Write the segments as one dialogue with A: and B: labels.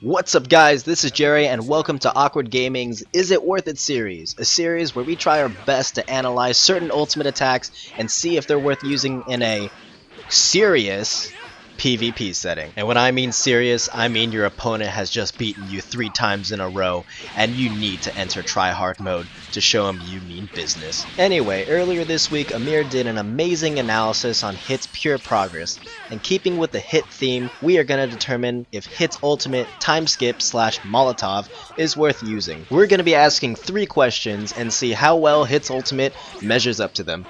A: What's up guys, this is Jerry and welcome to Awkward Gaming's Is It Worth It series, a series where we try our best to analyze certain ultimate attacks and see if they're worth using in a serious PvP setting. And when I mean serious, I mean your opponent has just beaten you 3 times in a row and you need to enter tryhard mode to show him you mean business. Anyway, earlier this week Amir did an amazing analysis on Hit's pure progress, and keeping with the Hit theme, we are going to determine if Hit's ultimate time skip / Molotov is worth using. We're going to be asking 3 questions and see how well Hit's ultimate measures up to them.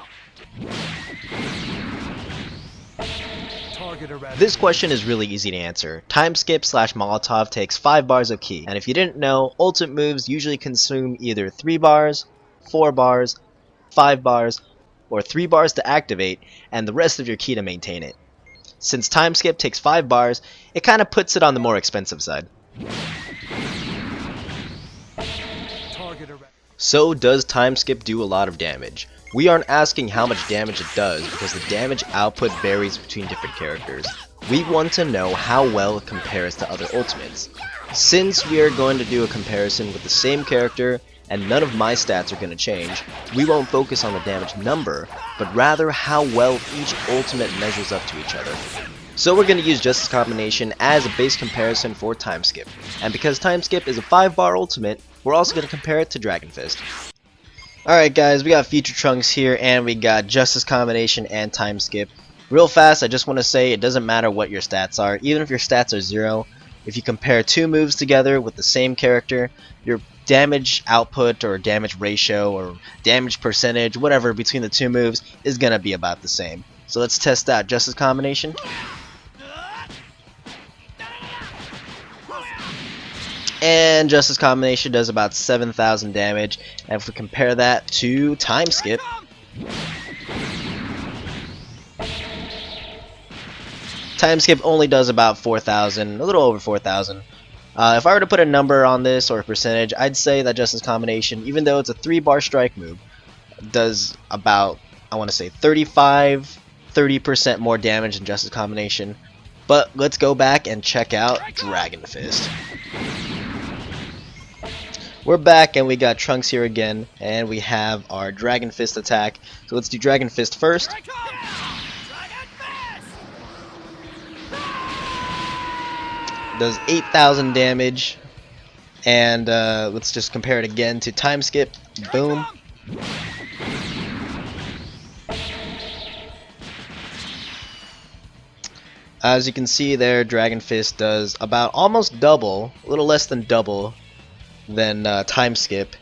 A: This question is really easy to answer. Time skip / Molotov takes 5 bars of ki, and if you didn't know, ultimate moves usually consume either 3 bars, 4 bars, 5 bars, or 3 bars to activate, and the rest of your ki to maintain it. Since time skip takes 5 bars, it kinda puts it on the more expensive side. So does time skip do a lot of damage? We aren't asking how much damage it does because the damage output varies between different characters. We want to know how well it compares to other ultimates. Since we are going to do a comparison with the same character and none of my stats are going to change, we won't focus on the damage number, but rather how well each ultimate measures up to each other. So we're going to use Justice Combination as a base comparison for time skip. And because time skip is a 5-bar ultimate, we're also going to compare it to Dragon Fist. Alright guys, we got Future Trunks here and we got Justice Combination and time skip. Real fast, I just want to say it doesn't matter what your stats are. Even if your stats are 0, if you compare 2 moves together with the same character, your damage output or damage ratio or damage percentage, whatever, between the 2 moves is going to be about the same. So let's test out Justice Combination. And Justice Combination does about 7,000 damage, and if we compare that to time skip, time skip only does about 4,000, a little over 4,000. If I were to put a number on this or a percentage, I'd say that Justice Combination, even though it's a 3-bar strike move, does about, I want to say 30% more damage than Justice Combination. But let's go back and check out Dragon Fist. We're back and we got Trunks here again, and we have our Dragon Fist attack. So let's do Dragon Fist first. Does 8,000 damage, and let's just compare it again to time skip. Boom. As you can see there, Dragon Fist does about almost double, a little less than double than time skip,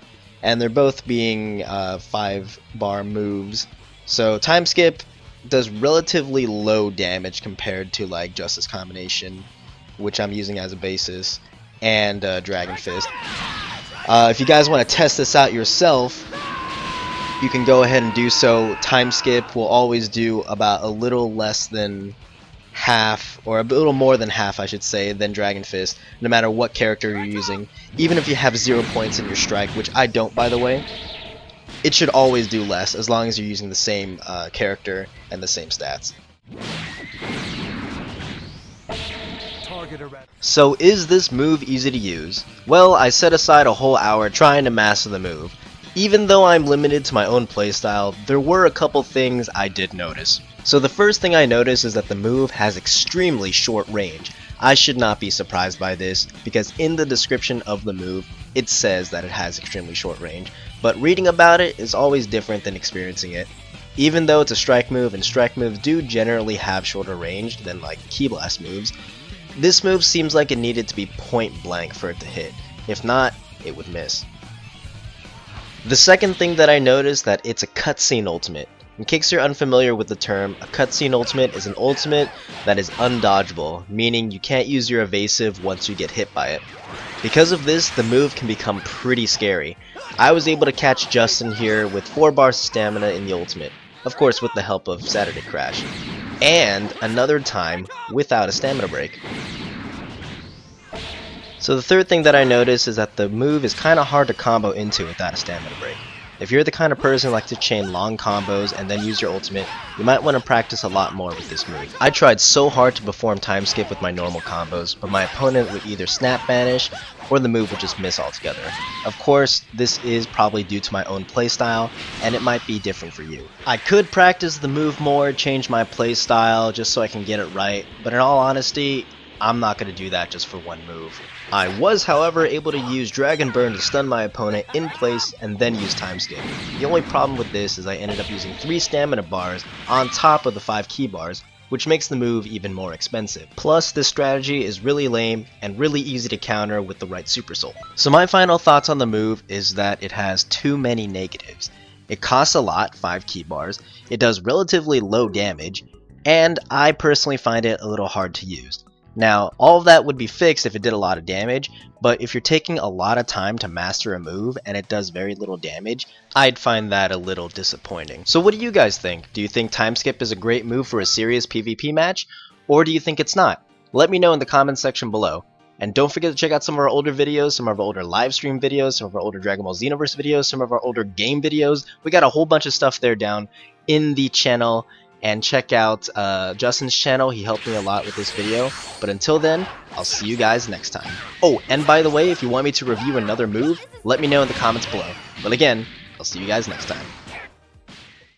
A: and they're both being 5-bar moves. So time skip does relatively low damage compared to like Justice Combination, which I'm using as a basis, and Dragon Fist. If you guys want to test this out yourself, you can go ahead and do so. Time skip will always do about a little less than half, or a little more than half I should say, than Dragon Fist, no matter what character you're using. Even if you have 0 points in your strike, which I don't by the way, it should always do less as long as you're using the same character and the same stats. So is this move easy to use? Well, I set aside a whole hour trying to master the move. Even though I'm limited to my own playstyle, there were a couple things I did notice. So the first thing I noticed is that the move has extremely short range. I should not be surprised by this, because in the description of the move, it says that it has extremely short range, but reading about it is always different than experiencing it. Even though it's a strike move, and strike moves do generally have shorter range than like Ki Blast moves, this move seems like it needed to be point blank for it to hit. If not, it would miss. The second thing that I noticed that it's a cutscene ultimate. In case you're unfamiliar with the term, a cutscene ultimate is an ultimate that is undodgeable, meaning you can't use your evasive once you get hit by it. Because of this, the move can become pretty scary. I was able to catch Justin here with 4 bars of stamina in the ultimate, of course with the help of Saturday Crash, and another time without a stamina break. So the third thing that I noticed is that the move is kinda hard to combo into without a stamina break. If you're the kind of person who likes to chain long combos and then use your ultimate, you might want to practice a lot more with this move. I tried so hard to perform time skip with my normal combos, but my opponent would either snap banish or the move would just miss altogether. Of course, this is probably due to my own playstyle, and it might be different for you. I could practice the move more, change my playstyle just so I can get it right, but in all honesty, I'm not going to do that just for one move. I was, however, able to use Dragon Burn to stun my opponent in place and then use time skip. The only problem with this is I ended up using 3 stamina bars on top of the 5 key bars, which makes the move even more expensive. Plus, this strategy is really lame and really easy to counter with the right Super Soul. So my final thoughts on the move is that it has too many negatives. It costs a lot, 5 key bars, it does relatively low damage, and I personally find it a little hard to use. Now, all of that would be fixed if it did a lot of damage, but if you're taking a lot of time to master a move and it does very little damage, I'd find that a little disappointing. So what do you guys think? Do you think time skip is a great move for a serious PvP match, or do you think it's not? Let me know in the comments section below. And don't forget to check out some of our older videos, some of our older live stream videos, some of our older Dragon Ball Xenoverse videos, some of our older game videos. We got a whole bunch of stuff there down in the channel. And check out Justin's channel, he helped me a lot with this video. But until then, I'll see you guys next time. Oh, and by the way, if you want me to review another move, let me know in the comments below. But again, I'll see you guys next time.